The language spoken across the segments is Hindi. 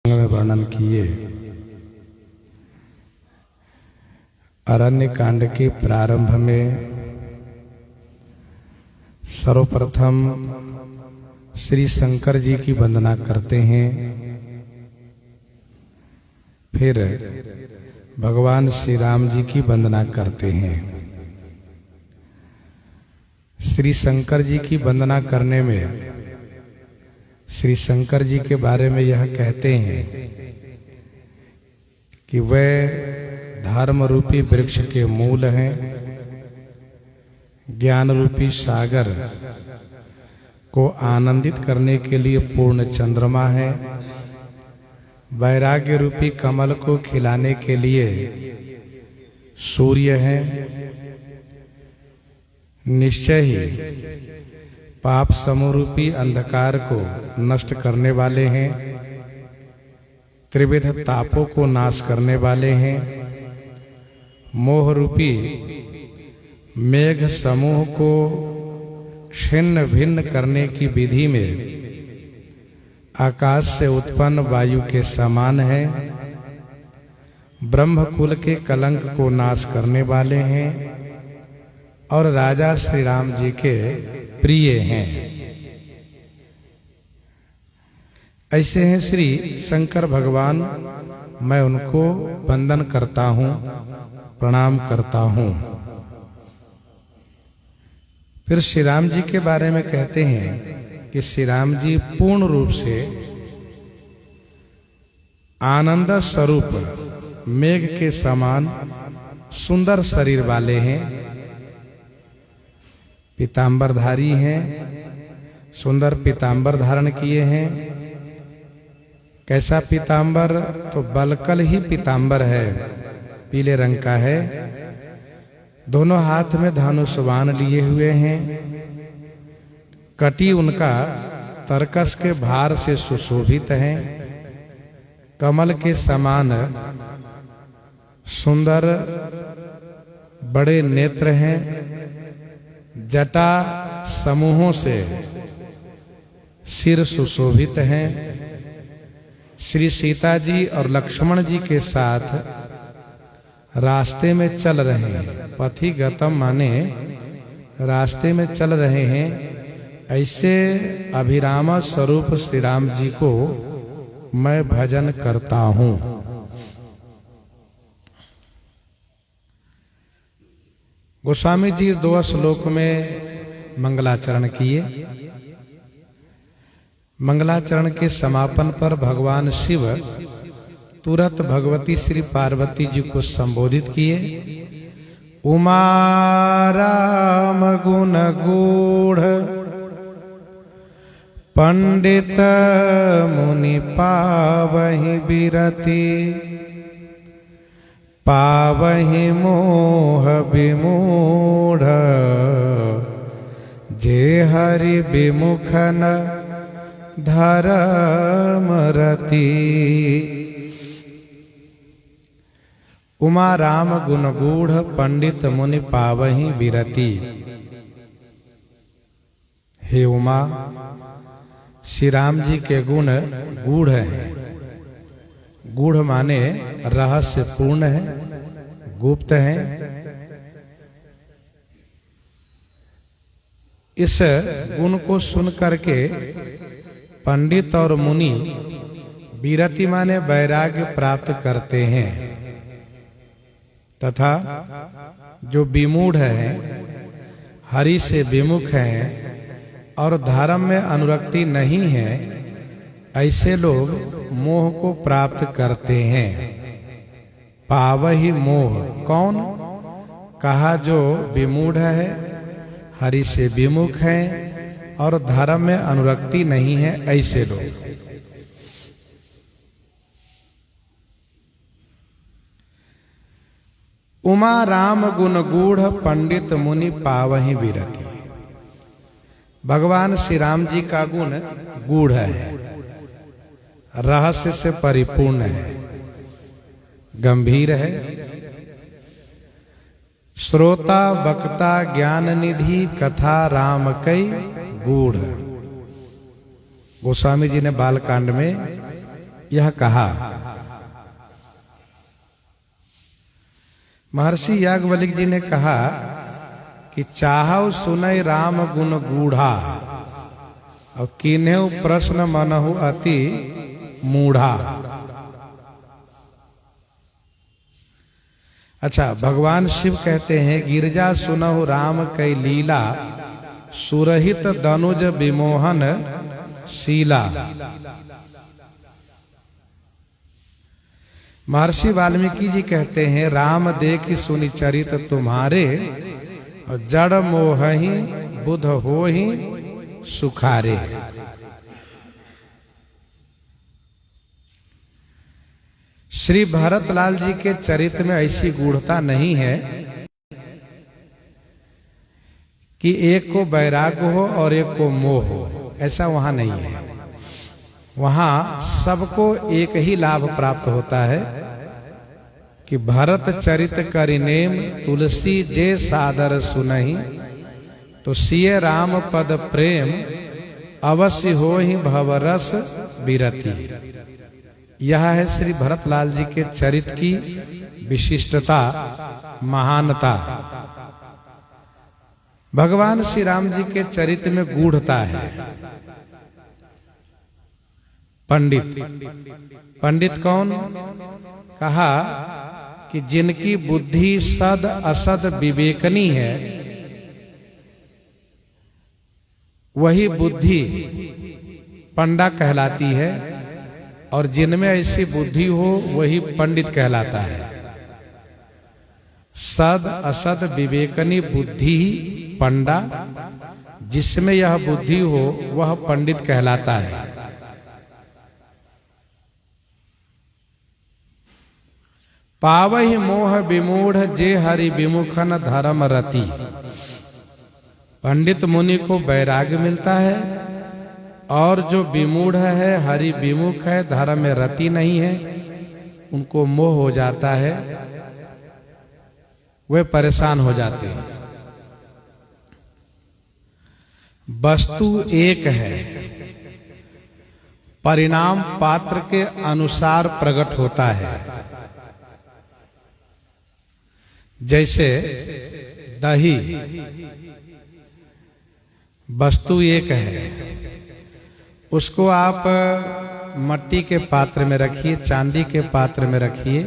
में वर्णन किए। अरण्य कांड के प्रारंभ में सर्वप्रथम श्री शंकर जी की वंदना करते हैं, फिर भगवान श्री राम जी की वंदना करते हैं। श्री शंकर जी की वंदना करने में श्री शंकर जी के बारे में यह कहते हैं कि वह धर्म रूपी वृक्ष के मूल हैं, ज्ञान रूपी सागर को आनंदित करने के लिए पूर्ण चंद्रमा है, वैराग्य रूपी कमल को खिलाने के लिए सूर्य है, निश्चय ही पाप समरूपी अंधकार को नष्ट करने वाले हैं, त्रिविध तापों को नाश करने वाले हैं, मोह रूपी मेघ समूह को छिन्न भिन्न करने की विधि में आकाश से उत्पन्न वायु के समान है, ब्रह्म कुल के कलंक को नाश करने वाले हैं और राजा श्री राम जी के प्रिय हैं। ऐसे हैं श्री शंकर भगवान। मैं उनको वंदन करता हूँ, प्रणाम करता हूँ। फिर श्री राम जी के बारे में कहते हैं कि श्री राम जी पूर्ण रूप से आनंद स्वरूप मेघ के समान सुंदर शरीर वाले हैं, पीतांबरधारी हैं, सुंदर पीतांबर धारण किए हैं। कैसा पीतांबर? तो बलकल ही पीतांबर है, पीले रंग का है, दोनों हाथ में धनुष बाण लिए हुए हैं, कटी उनका तरकस के भार से सुशोभित है, कमल के समान सुंदर बड़े नेत्र हैं, जटा समूहों से सिर सुशोभित हैं। श्री सीता जी और लक्ष्मण जी के साथ रास्ते में चल रहे हैं, पथि गतम माने रास्ते में चल रहे हैं। ऐसे अभिराम स्वरूप श्री राम जी को मैं भजन करता हूँ। गोस्वामी जी 2 श्लोक में मंगलाचरण किए। मंगलाचरण के समापन पर भगवान शिव तुरंत भगवती श्री पार्वती जी को संबोधित किए। उमा राम गुण गूढ़ पंडित मुनि पावहि बिरति, पावहि मोह विमूढ़, जे हरि विमुखन धर्म रति। उमा राम गुण गूढ़ पंडित मुनि पावहि बिरति। हे उमा, श्री राम जी के गुण गूढ़ हैं। गूढ़ माने रहस्य पूर्ण है, गुप्त है। इस गुण को सुन करके पंडित और मुनि विरति माने वैराग्य प्राप्त करते हैं, तथा जो विमूढ़ है, हरि से विमुख हैं और धर्म में अनुरक्ति नहीं है, ऐसे लोग मोह को प्राप्त करते हैं। पावहि मोह कौन? कहा जो विमूढ़ है, हरि से विमुख है और धर्म में अनुरक्ति नहीं है, ऐसे लोग। उमा राम गुण गूढ़ पंडित मुनि पावहि बिरति। भगवान श्री राम जी का गुण गूढ़ है, रहस्य से परिपूर्ण है, गंभीर है। श्रोता वक्ता ज्ञान निधि कथा राम कई गूढ़। गोस्वामी जी ने बालकांड में यह कहा। महर्षि याज्ञवल्क्य जी ने कहा कि चाहौ सुनय राम गुण गूढ़ा और किन्हेउ प्रश्न मनहु अति मूढ़ा। अच्छा, भगवान शिव कहते हैं गिरजा सुनहु राम कई लीला सुरहित दनुज विमोहन शीला। महर्षि वाल्मीकि जी कहते हैं राम देखि सुनि चरित तुम्हारे और जड़ मोहि बुध होहि सुखारे। श्री भरतलाल जी के चरित्र में ऐसी गूढ़ता नहीं है कि एक को वैराग्य हो और एक को मोह हो, ऐसा वहां नहीं है। वहां सबको एक ही लाभ प्राप्त होता है कि भरत चरित करिनेम तुलसी जे सादर सुनहि तो सिय राम पद प्रेम अवश्य हो ही भवरस विरति। यह है श्री भरतलाल जी के चरित्र की विशिष्टता, महानता। भगवान श्री राम जी के चरित्र में गूढ़ता है। पंडित, पंडित कौन? कहा कि जिनकी बुद्धि सद असद विवेकनी है वही बुद्धि पंडा कहलाती है, और जिनमें ऐसी बुद्धि हो वही पंडित कहलाता है। सद असद विवेकनी बुद्धि पंडा, जिसमें यह बुद्धि हो वह पंडित कहलाता है। पावहि मोह विमूढ़ जे हरि विमुखन धर्म रति। पंडित मुनि को वैराग्य मिलता है, और जो विमूढ़ है, हरि विमुख है, धर्म में रति नहीं है, उनको मोह हो जाता है, वे परेशान हो जाते हैं। वस्तु एक है, परिणाम पात्र के अनुसार प्रकट होता है। जैसे दही, वस्तु एक है, उसको आप मट्टी के पात्र में रखिए, चांदी के पात्र में रखिए,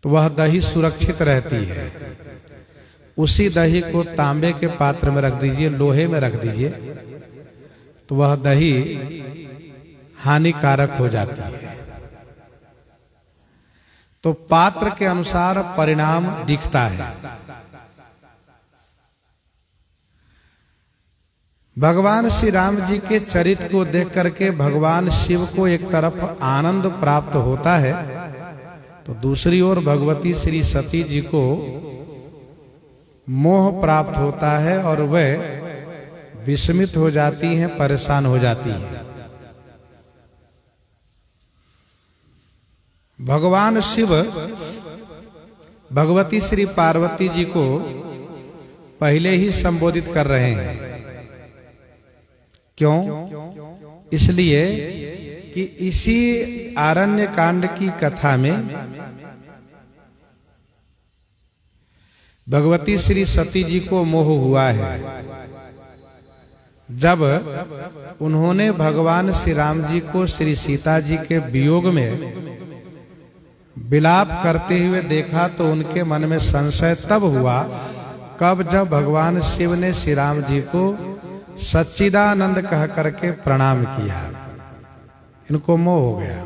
तो वह दही सुरक्षित रहती है। उसी दही को तांबे के पात्र में रख दीजिए, लोहे में रख दीजिए, तो वह दही हानिकारक हो जाती है। तो पात्र के अनुसार परिणाम दिखता है। भगवान श्री राम जी के चरित्र को देख करके भगवान शिव को एक तरफ आनंद प्राप्त होता है, तो दूसरी ओर भगवती श्री सती जी को मोह प्राप्त होता है और वह विस्मित हो जाती हैं, परेशान हो जाती हैं। भगवान शिव भगवती श्री पार्वती जी को पहले ही संबोधित कर रहे हैं। क्यों? इसलिए कि इसी आरण्य कांड की कथा में भगवती श्री सती जी को मोह हुआ है। जब उन्होंने भगवान श्री राम जी को श्री सीता जी के वियोग में विलाप करते हुए देखा तो उनके मन में संशय तब हुआ कब जब भगवान शिव ने श्री राम जी को सच्चिदानंद कह करके प्रणाम किया। इनको मोह हो गया।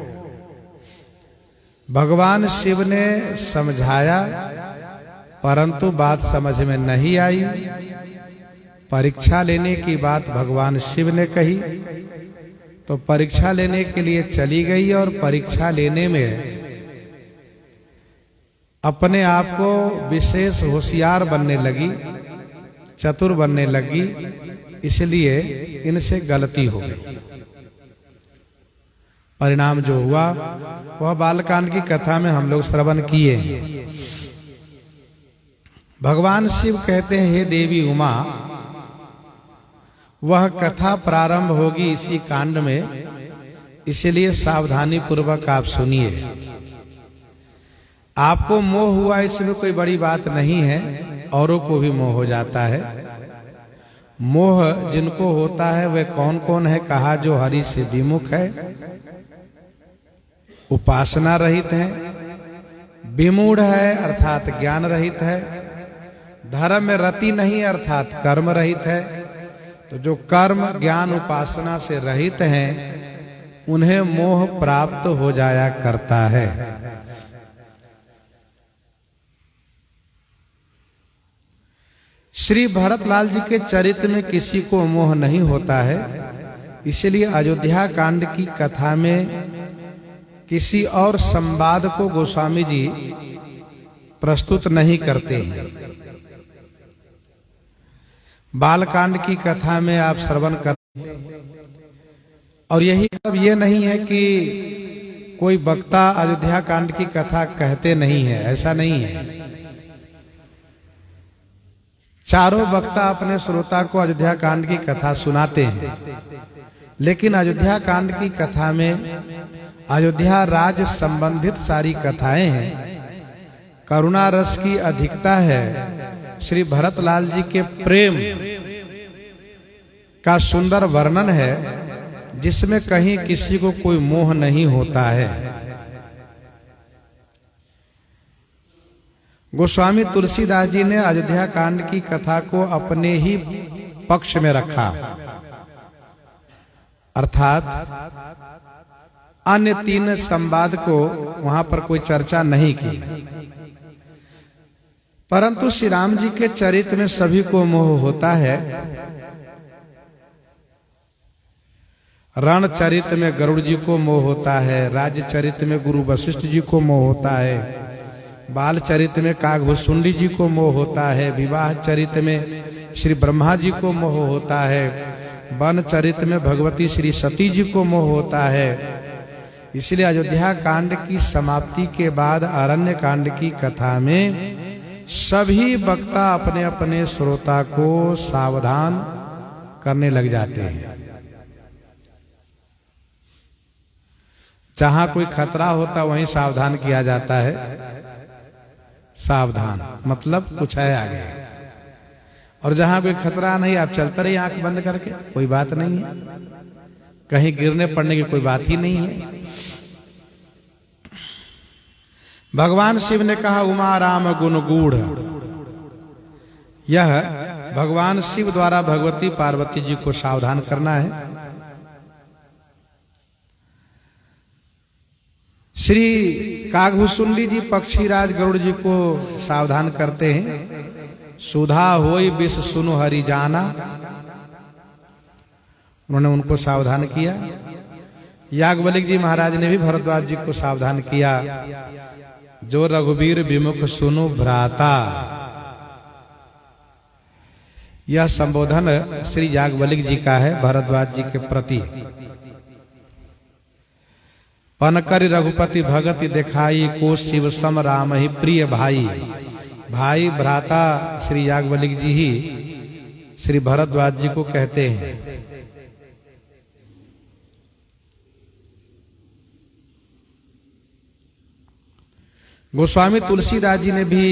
भगवान शिव ने समझाया, परंतु बात समझ में नहीं आई। परीक्षा लेने की बात भगवान शिव ने कही, तो परीक्षा लेने के लिए चली गई और परीक्षा लेने में अपने आप को विशेष होशियार बनने लगी, चतुर बनने लगी, इसलिए इनसे गलती हो गई। परिणाम जो हुआ वह बालकांड की कथा में हम लोग श्रवण किए हैं। भगवान शिव कहते हैं, हे देवी उमा, वह कथा प्रारंभ होगी इसी कांड में इसलिए सावधानी पूर्वक आप सुनिए। आपको मोह हुआ इसमें कोई बड़ी बात नहीं है, औरों को भी मोह हो जाता है। मोह जिनको होता है वे कौन कौन है? कहा जो हरि से विमुख है, उपासना रहित है, विमूढ़ है अर्थात ज्ञान रहित है, धर्म में रति नहीं अर्थात कर्म रहित है। तो जो कर्म ज्ञान उपासना से रहित हैं उन्हें मोह प्राप्त हो जाया करता है। श्री भरतलाल जी के चरित्र में किसी को मोह नहीं होता है, इसलिए अयोध्या कांड की कथा में किसी और संवाद को गोस्वामी जी प्रस्तुत नहीं करते हैं। बालकांड की कथा में आप श्रवण कर, और यही मतलब ये नहीं है कि कोई वक्ता अयोध्या कांड की कथा कहते नहीं है, ऐसा नहीं है। चारों वक्ता अपने श्रोता को अयोध्या कांड की कथा सुनाते हैं, लेकिन अयोध्या कांड की कथा में अयोध्या राज्य संबंधित सारी कथाएं हैं। करुणा रस की अधिकता है। श्री भरतलाल जी के प्रेम का सुंदर वर्णन है, जिसमें कहीं किसी को कोई मोह नहीं होता है। गोस्वामी तुलसीदास जी ने अयोध्या कांड की कथा को अपने ही पक्ष में रखा, अर्थात अन्य तीन संवाद को वहां पर कोई चर्चा नहीं की। परंतु श्री राम जी के चरित्र में सभी को मोह होता है। रण चरित्र में गरुड़ जी को मोह होता है, राज्य चरित्र में गुरु वशिष्ठ जी को मोह होता है, बाल चरित्र में कागभूषुंडी जी को मोह होता है, विवाह चरित्र में श्री ब्रह्मा जी को मोह होता है, वन चरित्र में भगवती श्री सती जी को मोह होता है। इसलिए अयोध्या कांड की समाप्ति के बाद अरण्य कांड की कथा में सभी वक्ता अपने अपने श्रोता को सावधान करने लग जाते हैं। जहां कोई खतरा होता वहीं सावधान किया जाता है। सावधान मतलब कुछ है आगे, और जहां कोई खतरा नहीं आप चलते रहिए आंख बंद करके, कोई बात नहीं है, कहीं गिरने पड़ने की कोई बात ही नहीं है। भगवान शिव ने कहा उमा राम गुण गूढ़, यह भगवान शिव द्वारा भगवती पार्वती जी को सावधान करना है। श्री कागभूषुंडी जी पक्षीराज गरुड़ जी को सावधान करते हैं। सुधा होई विष सुनु हरि जाना, उन्होंने उनको सावधान किया। याज्ञवल्क्य जी महाराज ने भी भरद्वाज जी को सावधान किया। जो रघुवीर विमुख सुनु भ्राता, यह संबोधन श्री याज्ञवल्क्य जी का है भरद्वाज जी के प्रति। पनकर रघुपति भगति दिखाई, को शिव सम राम ही प्रिय भाई। भाई भ्राता श्री याज्ञवल्क्य जी ही श्री भरद्वाज जी को कहते हैं। गोस्वामी तुलसीदास जी ने भी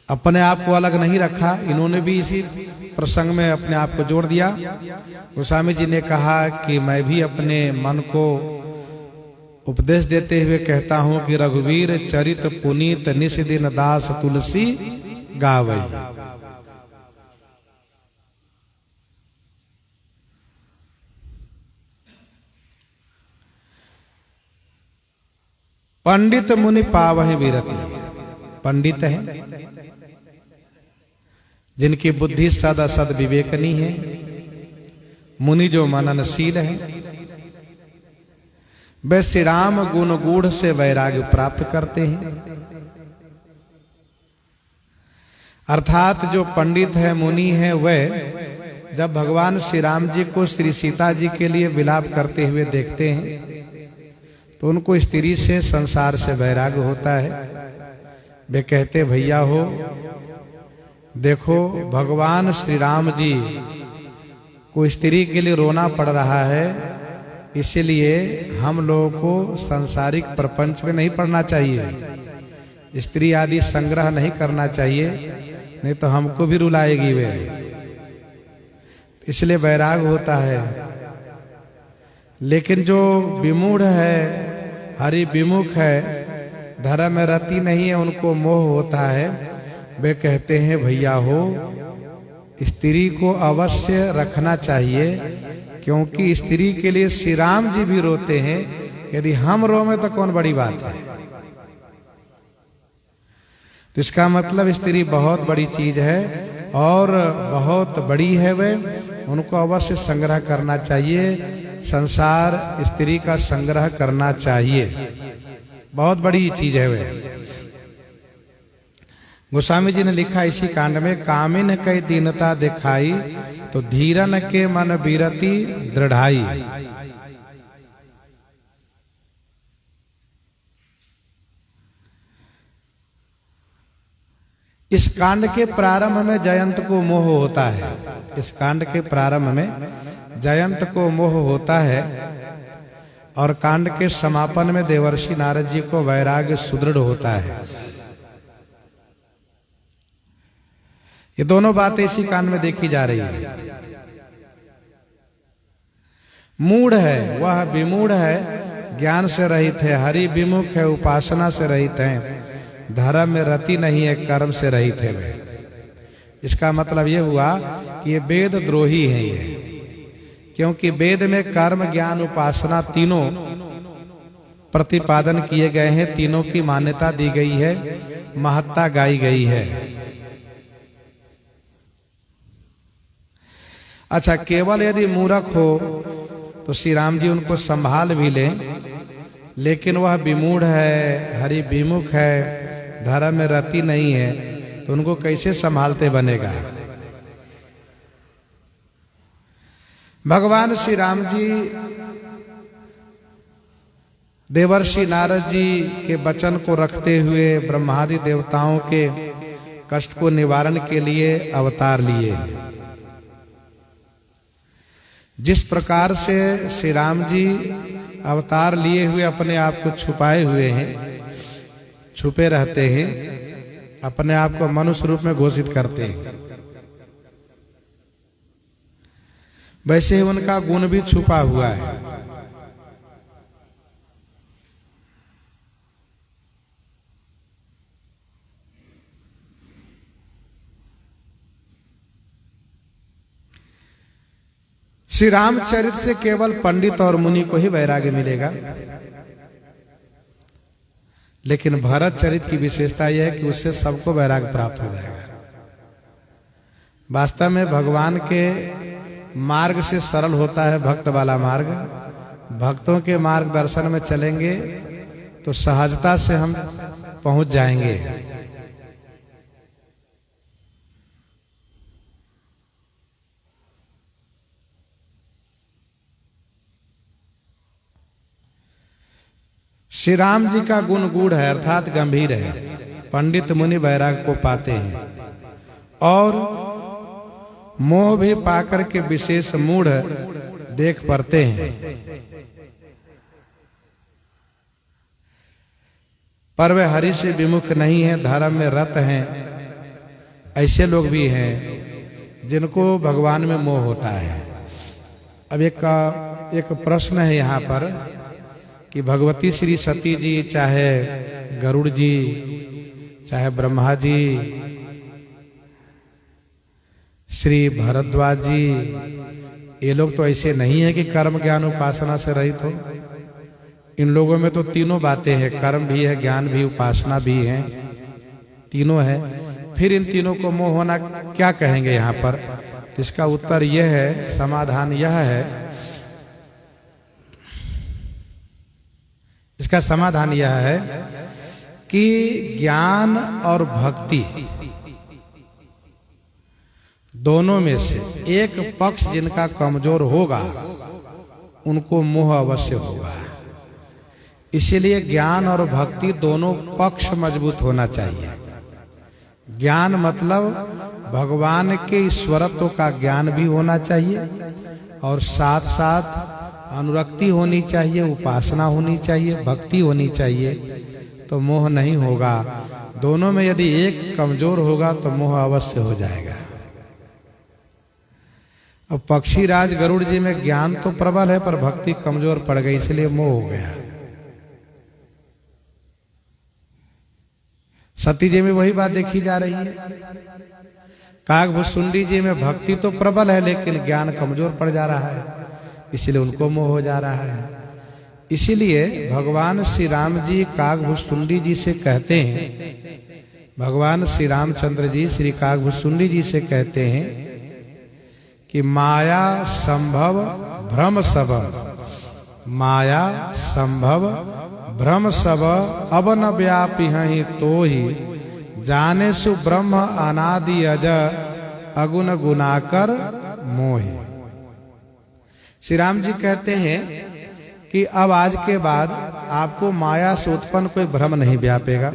अपने आप को अलग नहीं रखा, इन्होंने भी इसी प्रसंग में अपने आप को जोड़ दिया। गोस्वामी जी ने कहा कि मैं भी अपने मन को उपदेश देते हुए कहता हूं कि रघुवीर चरित पुनीत निस दिन दास तुलसी गावई। पंडित मुनि पावहि विरति, पंडित है जिनकी बुद्धि सद असद विवेकनी है, मुनि जो मननशील है, वे श्री राम गुण गूढ़ से वैराग्य प्राप्त करते हैं। अर्थात जो पंडित है मुनि है, वह जब भगवान श्री राम जी को श्री सीता जी के लिए विलाप करते हुए देखते हैं तो उनको स्त्री से संसार से वैराग्य होता है। वे कहते भैया हो देखो भगवान श्री राम जी को स्त्री के लिए रोना पड़ रहा है, इसलिए हम लोगों को सांसारिक प्रपंच में नहीं पड़ना चाहिए, स्त्री आदि संग्रह नहीं करना चाहिए, नहीं तो हमको भी रुलाएगी वे। इसलिए वैराग होता है। लेकिन जो विमूढ़ है, हरि विमुख है, धर्म में रति नहीं है, उनको मोह होता है, वे कहते हैं भैया हो स्त्री को अवश्य रखना चाहिए, क्योंकि स्त्री के लिए श्री राम जी भी रोते हैं, यदि हम रोवे तो कौन बड़ी बात है। तो इसका मतलब स्त्री बहुत बड़ी चीज है और बहुत बड़ी है, वे उनको अवश्य संग्रह करना चाहिए। संसार स्त्री का संग्रह करना चाहिए, बहुत बड़ी चीज है वे। गोस्वामी जी ने लिखा इसी कांड में, कामिन कई दीनता दिखाई तो धीरन के मन बीरति दृढ़ाई। इस कांड के प्रारंभ में जयंत को मोह होता है, इस कांड के प्रारंभ में जयंत को मोह होता है और कांड के समापन में देवर्षि नारद जी को वैराग्य सुदृढ़ होता है। ये दोनों बातें इसी कांड में देखी जा रही है। मूढ़ है, वह विमूढ़ है, ज्ञान से रहित है, हरि विमुख है, उपासना से रहित है, धर्म में रति नहीं है, कर्म से रहित है वे। इसका मतलब ये हुआ कि ये वेद द्रोही हैं ये, क्योंकि वेद में कर्म ज्ञान उपासना तीनों प्रतिपादन किए गए हैं, तीनों की मान्यता दी गई है, महत्ता गाई गई है। अच्छा, केवल यदि मूर्ख हो तो श्री राम जी उनको संभाल भी लें, लेकिन वह विमूढ़ है, हरि विमुख है, धर्म में रति नहीं है, तो उनको कैसे संभालते बनेगा। भगवान श्री राम जी देवर्षि नारद जी के वचन को रखते हुए ब्रह्मादि देवताओं के कष्ट को निवारण के लिए अवतार लिए। जिस प्रकार से श्री राम जी अवतार लिए हुए अपने आप को छुपाए हुए हैं, छुपे रहते हैं, अपने आप को मनुष्य रूप में घोषित करते हैं, वैसे ही उनका गुण भी छुपा हुआ है। श्री रामचरित से केवल पंडित और मुनि को ही वैराग्य मिलेगा, लेकिन भरत चरित की विशेषता यह है कि उससे सबको वैराग्य प्राप्त हो जाएगा। वास्तव में भगवान के मार्ग से सरल होता है भक्त वाला मार्ग। भक्तों के मार्गदर्शन में चलेंगे तो सहजता से हम पहुंच जाएंगे। श्री राम जी का गुण गूढ़ है, अर्थात गंभीर है। पंडित मुनि वैराग को पाते हैं और मोह भी पाकर के विशेष मूढ़ देख पड़ते हैं, पर वे हरि से विमुख नहीं है, धर्म में रत हैं। ऐसे लोग भी हैं जिनको भगवान में मोह होता है। अब एक प्रश्न है यहाँ पर कि भगवती श्री सती जी, चाहे गरुड़ जी, चाहे ब्रह्मा जी, श्री भरद्वाज जी, ये लोग तो ऐसे नहीं है कि कर्म ज्ञान उपासना से रहित हो। इन लोगों में तो तीनों बातें हैं, कर्म भी है, ज्ञान भी, उपासना भी है, तीनों है। फिर इन तीनों को मोह होना क्या कहेंगे यहाँ पर? तो इसका उत्तर यह है, समाधान यह है, इसका समाधान यह है कि ज्ञान और भक्ति दोनों में से एक पक्ष जिनका कमजोर होगा उनको मोह अवश्य होगा। इसीलिए ज्ञान और भक्ति दोनों पक्ष मजबूत होना चाहिए। ज्ञान मतलब भगवान के ईश्वरत्व का ज्ञान भी होना चाहिए और साथ साथ अनुरक्ति होनी चाहिए, उपासना होनी चाहिए, भक्ति होनी चाहिए, तो मोह नहीं होगा। दोनों में यदि एक कमजोर होगा तो मोह अवश्य हो जाएगा। अब पक्षीराज गरुड़ जी में ज्ञान तो प्रबल है पर भक्ति कमजोर पड़ गई, इसलिए मोह हो गया। सती जी में वही बात देखी जा रही है। काकभुसुंडी जी में भक्ति तो प्रबल है लेकिन ज्ञान कमजोर पड़ जा रहा है, इसलिए उनको मोह हो जा रहा है। इसीलिए भगवान श्री राम जी काकभुसुंडी जी से कहते हैं, भगवान श्री रामचंद्र जी श्री काकभुसुंडी जी से कहते हैं कि माया संभव भ्रम सब, माया संभव भ्रम सब अब न व्यापी हैं तो ही जाने सु ब्रह्म अनादि अज अगुण गुनाकर मोहि। श्री राम जी कहते हैं कि अब आज के बाद आपको माया से उत्पन्न कोई भ्रम नहीं व्यापेगा,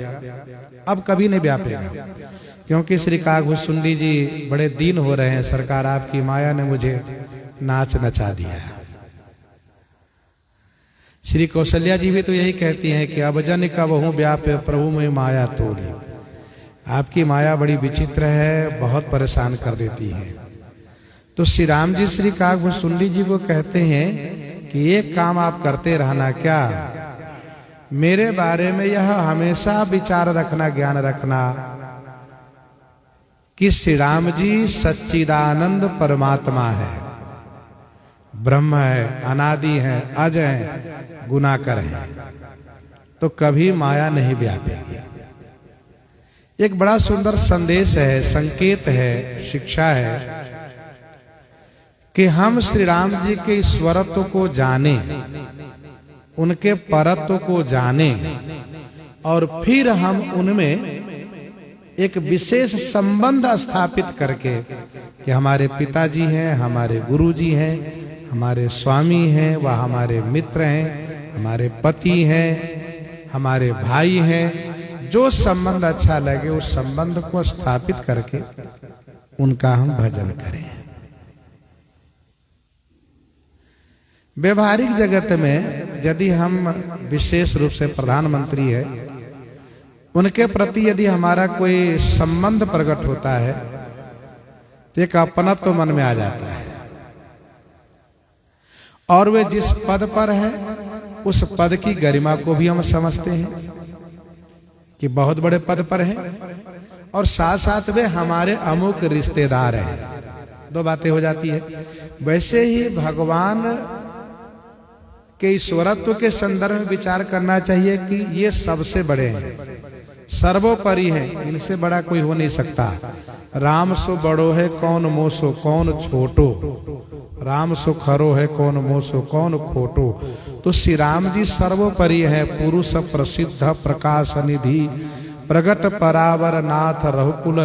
अब कभी नहीं व्यापेगा, क्योंकि श्री काकभुसुंडी जी बड़े दीन हो रहे हैं। सरकार आपकी माया ने मुझे नाच नचा दिया। श्री कौशल्या जी भी तो यही कहती हैं कि अब जन का बहु व्यापे प्रभु में माया तोड़ी। आपकी माया बड़ी विचित्र है, बहुत परेशान कर देती है। तो श्री राम जी श्री काकभुसुंडी जी को कहते हैं कि एक काम आप करते रहना, क्या? मेरे बारे में यह हमेशा विचार रखना, ज्ञान रखना कि श्री राम जी सच्चिदानंद परमात्मा है, ब्रह्म है, अनादि है, अज है, गुनाकर है, तो कभी माया नहीं व्यापेगी। एक बड़ा सुंदर संदेश है, संकेत है, शिक्षा है कि हम श्री राम जी के ईश्वरत्व को जाने, उनके परत्व को जाने और फिर हम उनमें एक विशेष संबंध स्थापित करके कि हमारे पिताजी हैं, हमारे गुरुजी हैं, हमारे स्वामी हैं, वह हमारे मित्र हैं, हमारे पति हैं, हमारे भाई हैं, जो संबंध अच्छा लगे उस संबंध को स्थापित करके उनका हम भजन करें। व्यवहारिक जगत में यदि हम विशेष रूप से प्रधानमंत्री है, उनके प्रति यदि हमारा कोई संबंध प्रकट होता है तो एक अपनत्व तो मन में आ जाता है, और वे जिस पद पर है उस पद की गरिमा को भी हम समझते हैं कि बहुत बड़े पद पर है, और साथ साथ वे हमारे अमुक रिश्तेदार हैं। दो बातें हो जाती है। वैसे ही भगवान के ईश्वरत्व के संदर्भ में विचार करना चाहिए कि ये सबसे बड़े हैं, सर्वोपरि हैं, इनसे बड़ा कोई हो नहीं सकता। राम सो बड़ो है कौन मोसो कौन छोटो, राम सो खरो है कौन मोसो कौन खोटो। तो श्री राम जी सर्वोपरि है, पुरुष प्रसिद्ध प्रकाश निधि प्रगट परावर नाथ रघुकुल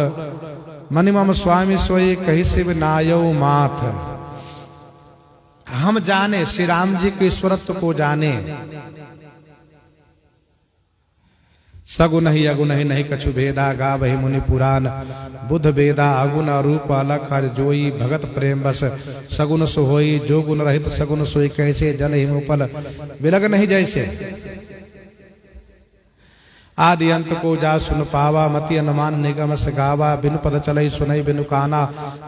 मनिमम स्वामी सोई कही शिव नायो माथ। हम जाने श्री राम जी के ईश्वरत्व को जाने, सगुन ही अगुन ही नहीं कछु भेदा गा वही मुनि पुराण बुद्ध वेदा अगुन रूप अलख हर जोई भगत प्रेम बस सगुन सो होई जो गुण रहित सगुन सोई कैसे जल हिम उपल विलग नहीं जैसे। आदि अंत को जा सुन पावा मति अनुमान निगम से गावा बिनु पद चलई सुनई बिनु काना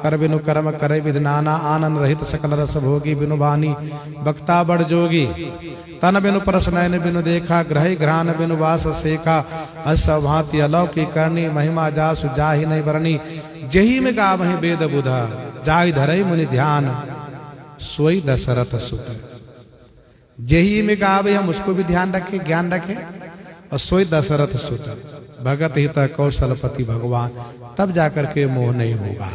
कर बिनु कर्म करे विधनाना आनंद रहित सकल रस भोगी बिनु बानी बक्ता बड़ जोगी तन बिनु परस नयन बिनु देखा ग्रही घ्राण बिनु वास सेखा अस भांति अलौकिक करनी महिमा जासु जाहि नहीं बरनी जही में गा वही वेद बुधा जाहि धरई मुनि ध्यान सोई दशरथ सुत। जही में गावे हम उसको भी ध्यान रखें, ज्ञान रखें, और सोई दशरथ सुत भगत हित कौशलपति भगवान, तब जाकर के मोह नहीं होगा।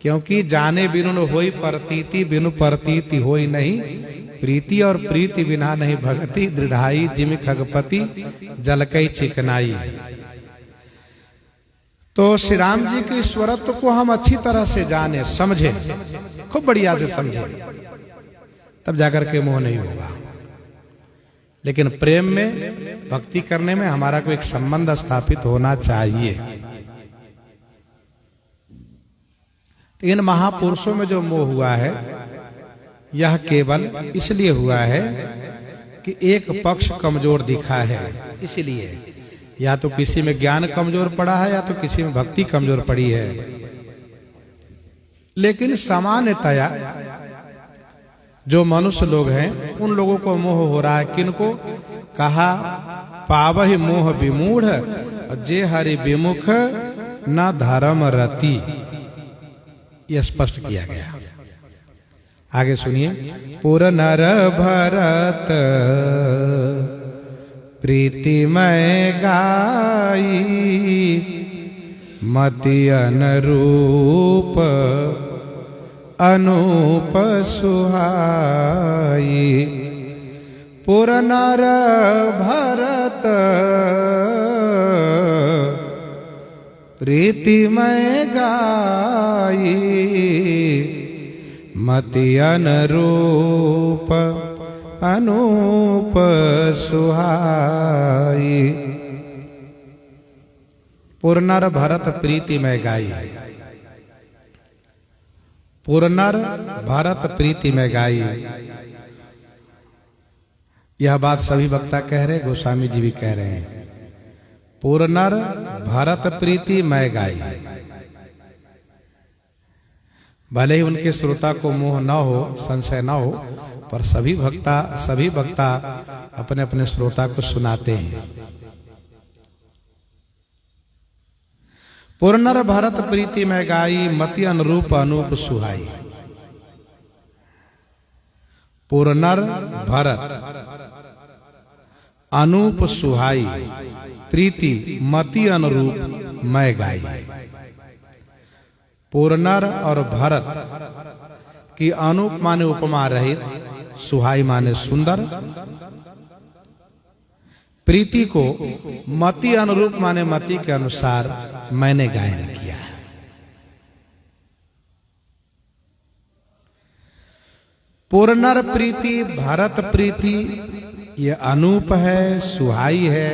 क्योंकि जाने बिनु होई प्रतीति बिनु प्रतीति होई नहीं प्रीति और प्रीति बिना नहीं भगति दृढ़ाई जिमि खगपति जलकई चिकनाई। तो श्री राम जी के ईश्वरत्व को हम अच्छी तरह से जाने समझे, खूब बढ़िया से समझे, तब जाकर के मोह नहीं होगा। लेकिन प्रेम में भक्ति करने में हमारा कोई एक संबंध स्थापित होना चाहिए। इन महापुरुषों में जो मोह हुआ है यह केवल इसलिए हुआ है कि एक पक्ष कमजोर दिखा है, इसलिए या तो किसी में ज्ञान कमजोर पड़ा है या तो किसी में भक्ति कमजोर पड़ी है। लेकिन सामान्यतया जो मनुष्य लोग हैं उन लोगों को मोह हो रहा है। किनको कहा? पावहि मोह विमूढ़ जे हरि विमुख न धर्म रति, यह स्पष्ट किया गया। आगे सुनिए। पुर नर भरत प्रीतिमय गाई, मति अनुरूप अनूप सुहाई। पुर नर भरत प्रीतिमय गाई, मति अनुरूप अनूप सुहाई। पुरनर भरत प्रीतिमय गाई, पुरनर भरत प्रीतिमय गाई। यह बात सभी वक्ता कह रहे, गोस्वामी जी भी कह रहे हैं। पुरनर भरत प्रीतिमय गाई, भले ही उनके श्रोता को मोह न हो, संशय न हो, पर सभी वक्ता अपने अपने श्रोता को सुनाते हैं। पुरनर भरत प्रीति में गाई, मति अनुरूप अनूप सुहाई। पुरनर भरत अनूप सुहाई, प्रीति मति अनुरूप मैं गाई। पुरनर और भरत की अनूप माने उपमा रहित, सुहाई माने सुंदर, प्रीति को मति अनुरूप माने मति के अनुसार मैंने गायन किया है। पुरनर प्रीति, भरत प्रीति, ये अनूप है, सुहाई है।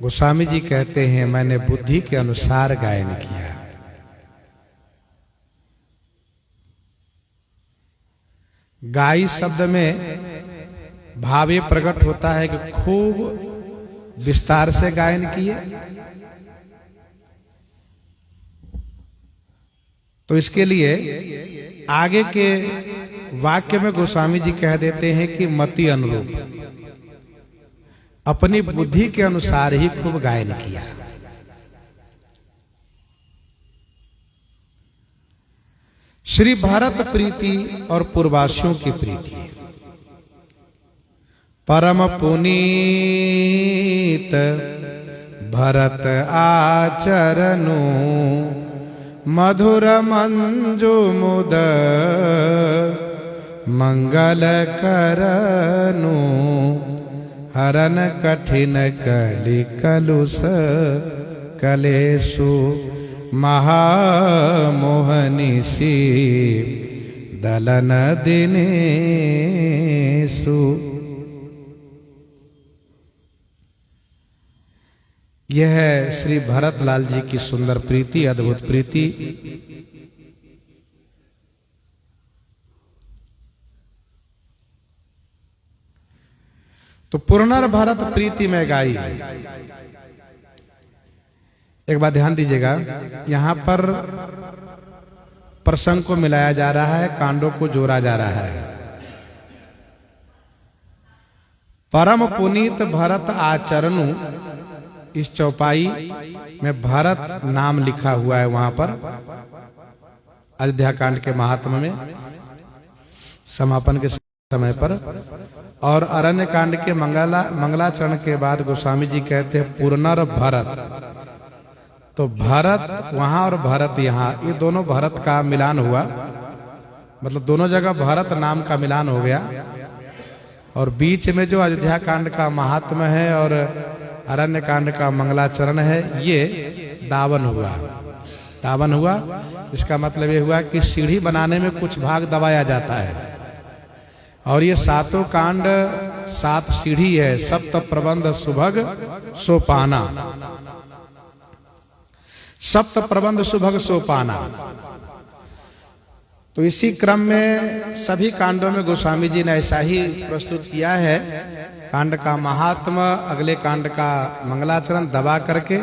गोस्वामी जी कहते हैं मैंने बुद्धि के अनुसार गायन किया। गाई शब्द में भाव ये प्रकट होता है कि खूब विस्तार से गायन किए। तो इसके लिए आगे के वाक्य में गोस्वामी जी कह देते हैं कि मति अनुरूप, अपनी बुद्धि के अनुसार ही खूब गायन किया। श्री भरत प्रीति और पूर्वासियों की प्रीति। परम पुनीत भरत आचरणु, मधुर मंजु मुद मंगल करनु, हरन कठिन कलि कलुष कलेसु, महामोहनिसी दलन दिनेषु। यह है श्री भरतलाल जी की सुंदर प्रीति, अद्भुत प्रीति। तो पुरनर भरत प्रीति में गाई। एक बात ध्यान दीजिएगा, यहां पर प्रसंग को मिलाया जा रहा है, कांडों को जोड़ा जा रहा है। परम पुनीत भरत आचरणु, इस चौपाई में भरत नाम लिखा हुआ है वहां पर अयोध्या कांड के महात्म्य में समापन के समय पर। और अरण्य कांड के मंगलाचरण के बाद गोस्वामी जी कहते हैं पुरनर भरत। तो भरत वहां और भरत यहाँ, ये दोनों भरत का मिलान हुआ, मतलब दोनों जगह भरत नाम का मिलान हो गया। और बीच में जो अयोध्या कांड का महात्म्य है और अरण्य कांड का मंगलाचरण है, ये दावन हुआ। दावन हुआ इसका मतलब ये हुआ कि सीढ़ी बनाने में कुछ भाग दबाया जाता है। और ये सातों कांड 7 सीढ़ी है, सप्त प्रबंध सुभग सोपाना, सप्त प्रबंध सुभग सोपाना। तो इसी क्रम में सभी कांडों में गोस्वामी जी ने ऐसा ही प्रस्तुत किया है। कांड का महात्मा, अगले कांड का मंगलाचरण दबा करके,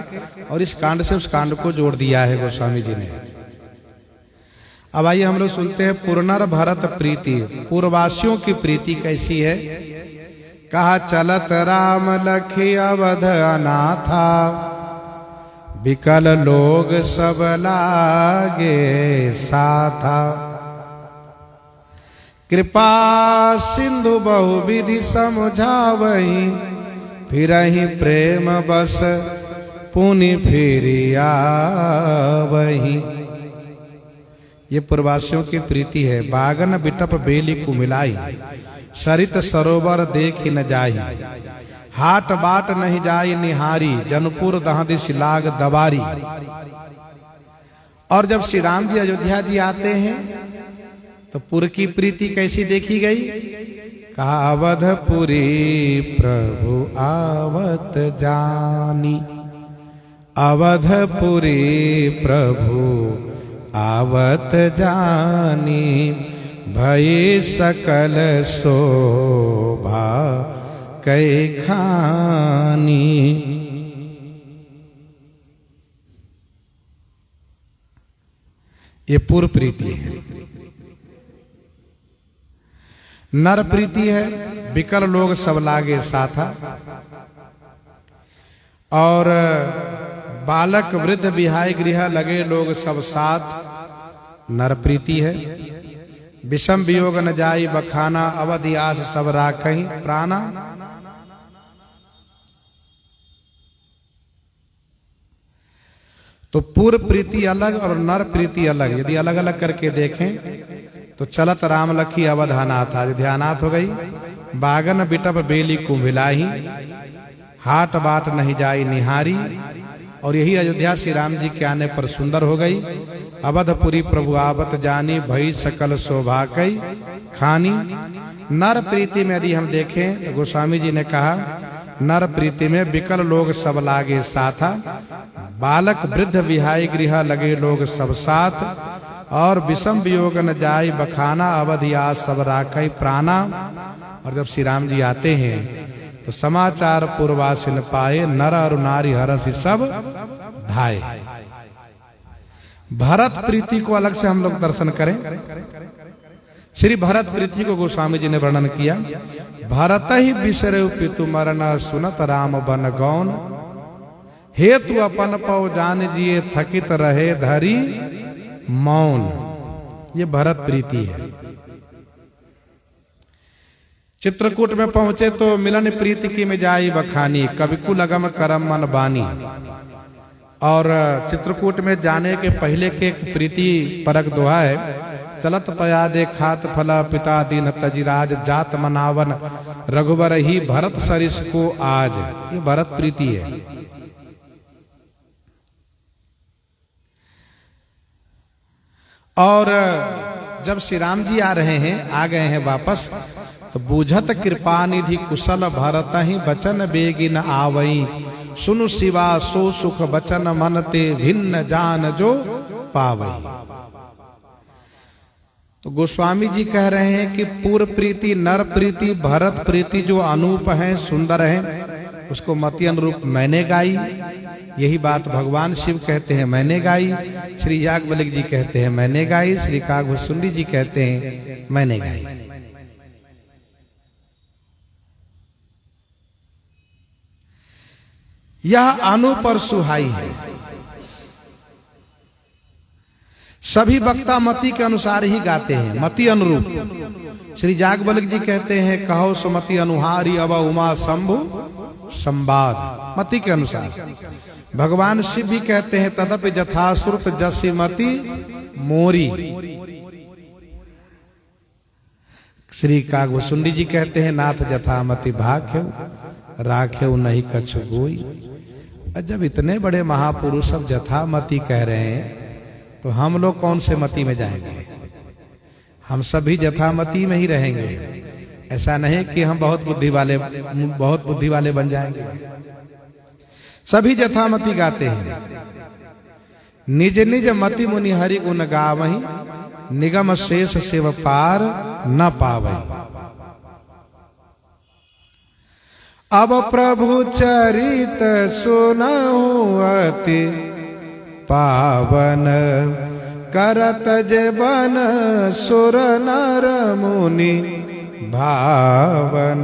और इस कांड से उस कांड को जोड़ दिया है गोस्वामी जी ने। अब आइए हम लोग सुनते हैं पुरनर भरत प्रीति। पूर्ववासियों की प्रीति कैसी है। कहा चलत राम लखी अवध अनाथा, विकल लोग सब लागे साथा। कृपा सिंधु बहुविधि समझावही, फिरहि प्रेम बस पुनि फिरिया वही। ये पूर्ववासियों की प्रीति है। बागन बिटप बेली कुमिलाई, सरित सरोवर देखि न जाई। हाट बाट नहीं जाई निहारी, जनपुर दहदिश लाग दबारी। और जब श्री राम जी अयोध्या जी आते हैं तो पुर की प्रीति कैसी देखी गई। कहा अवधपुरी प्रभु आवत जानी, अवधपुरी प्रभु आवत जानी। भई सकल शोभा कै खानी। ये पूर्व प्रीति है। नर प्रीति है, विकल लोग सब लागे साथा। और बालक वृद्ध विहाय गृह लगे लोग सब साथ, नर प्रीति है। विषम वियोग न जाई बखाना, अवधि आस सब राखहि प्राणा। तो पूर्व प्रीति अलग और नर प्रीति अलग। यदि अलग अलग करके देखें तो चलत राम लखी अवधानाथ, अयोध्यानाथ हो गई। बागन बिटप बेली कुम्भिलाही, हाट बाट नहीं जाई निहारी। और यही अयोध्या श्री राम जी के आने पर सुंदर हो गई। अवधपुरी प्रभु आवत जानी, भई सकल शोभा कई खानी। नर प्रीति में यदि हम देखें तो गोस्वामी जी ने कहा नर प्रीति में विकल लोग सब लागे साथा, बालक वृद्ध विहाय गृह लगे लोग सब साथ। और विषम वियोग न जाय बखाना, अवधिया सब राखई प्राणा। और जब श्री राम जी आते हैं तो समाचार पूर्वासिन पाए, नर और नारी हरसि सब धाये। भरत प्रीति को अलग से हम लोग दर्शन करें। श्री भरत प्रीति को गोस्वामी जी ने वर्णन किया। भरत ही बिसरे पितु मरण, सुनत राम बन गौन। हेतु अपन पौ जान जिए, थकित रहे धरी मौन। ये भरत प्रीति है। चित्रकूट में पहुंचे तो मिलन प्रीति की मिजाई बखानी, कविकुल अगम करम मन बानी। और चित्रकूट में जाने के पहले के एक प्रीति परक दोहा है। चलत पयादे खात फला, पिता दीन तजिराज। जात मनावन रघुवर ही, भरत सरिस को आज। ये भरत प्रीति है। और जब श्री राम जी आ रहे हैं, आ गए हैं वापस, तो बूझत कृपा निधि कुशल, भरत ही बचन बेगी न आवई। सुनु शिवा सो सुख बचन, मन ते भिन्न जान जो पावई। तो गोस्वामी जी कह रहे हैं कि पूर्व प्रीति, नर प्रीति, भरत प्रीति जो अनूप है, सुंदर है, उसको मति अनुरूप मैंने गाई। यही बात भगवान शिव कहते हैं मैंने गाई, श्री याज्ञवल्क्य जी कहते हैं मैंने गाई, श्री काकभूषुंडी जी कहते हैं मैंने गाई। यह अनूप और सुहाई है। सभी वक्ता मति के अनुसार ही गाते हैं, मति अनुरूप। श्री याज्ञवल्क्य जी कहते हैं कहो सुमति अनुहारी, अव उमा शंभु संवाद। मति के अनुसार। भगवान शिव भी कहते हैं तदपि जथाश्रुत जसि मति मोरी। श्री काकभूषुंडी जी कहते हैं नाथ जथामति भाख्य, राख्यउ नहीं कछु गोई। जब इतने बड़े महापुरुष सब जथामति कह रहे हैं तो हम लोग कौन से मति में जाएंगे। हम सभी जथामति में ही रहेंगे। ऐसा नहीं कि हम बहुत बुद्धि वाले बन जाएंगे। सभी जथामति गाते हैं। निज निज मति मुनि हरि गुण गावहि, निगम शेष शिव पार न पावे। अब प्रभु चरित सुनहु अति पावन, करत जेबन सुर नर मुनि भावन।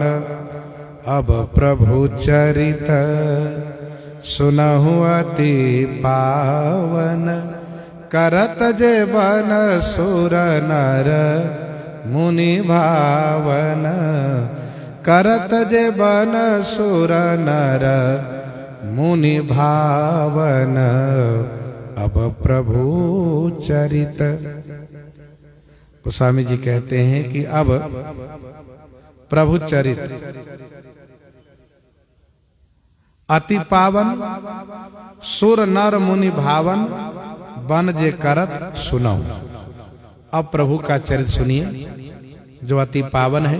अब प्रभु चरित सुनहु अति पावन, करत जेबन सुर नर मुनि भावन। करत जेबन सुर नर मुनि भावन। अब प्रभु चरित। गोस्वामी जी कहते हैं कि अब प्रभु चरित अति पावन, सुर नर मुनि भावन, बन जे करत सुनो। अब प्रभु का चरित सुनिए जो अति पावन है,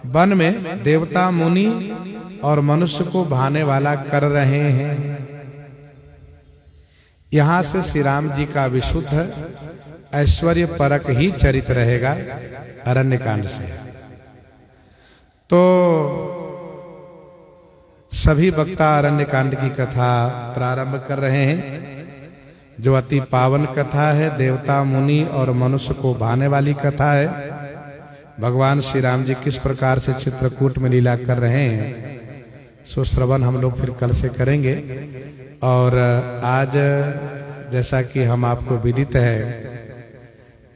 वन में देवता मुनि और मनुष्य को भाने वाला कर रहे हैं। यहां से श्री राम जी का विशुद्ध ऐश्वर्य परक ही चरित रहेगा अरण्य कांड से। तो सभी वक्ता अरण्य कांड की कथा प्रारंभ कर रहे हैं, जो अति पावन कथा है, देवता मुनि और मनुष्य को भाने वाली कथा है। भगवान श्री राम जी किस प्रकार से चित्रकूट में लीला कर रहे हैं, सो श्रवण हम लोग फिर कल से करेंगे। और आज जैसा कि हम आपको विदित है,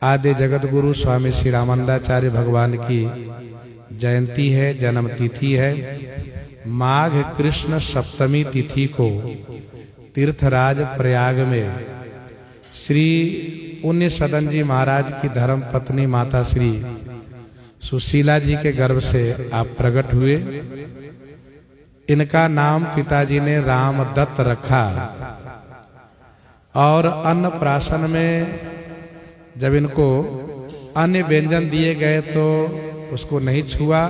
आदि जगत गुरु स्वामी श्री रामानंदाचार्य भगवान की जयंती है, जन्म तिथि है। माघ कृष्ण सप्तमी तिथि को तीर्थराज प्रयाग में श्री पुण्य सदन जी महाराज की धर्म पत्नी माता श्री सुशीला जी के गर्भ से आप प्रकट हुए। इनका नाम पिताजी ने रामदत्त रखा और अन्नप्राशन में जब इनको अन्य व्यंजन दिए गए तो उसको नहीं छुआ।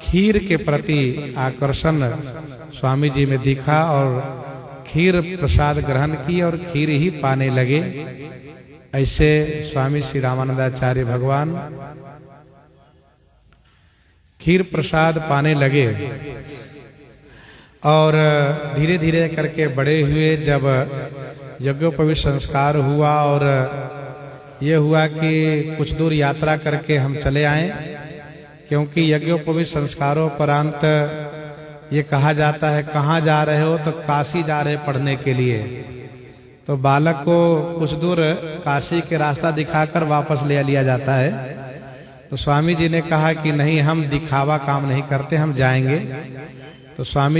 खीर के प्रति आकर्षण स्वामी जी में दिखा और खीर प्रसाद ग्रहण की और खीर ही पाने लगे। ऐसे स्वामी श्री रामानंदाचार्य भगवान खीर प्रसाद पाने लगे और धीरे धीरे करके बड़े हुए। जब यज्ञोपवीत संस्कार हुआ और ये हुआ कि कुछ दूर यात्रा करके हम चले आए, क्योंकि यज्ञोपवीत संस्कारों परांत ये कहा जाता है कहाँ जा रहे हो, तो काशी जा रहे पढ़ने के लिए। तो बालक को कुछ दूर काशी के रास्ता दिखाकर वापस ले लिया जाता है। तो स्वामी जी ने कहा कि नहीं, हम दिखावा काम नहीं करते, हम जाएंगे। तो स्वामी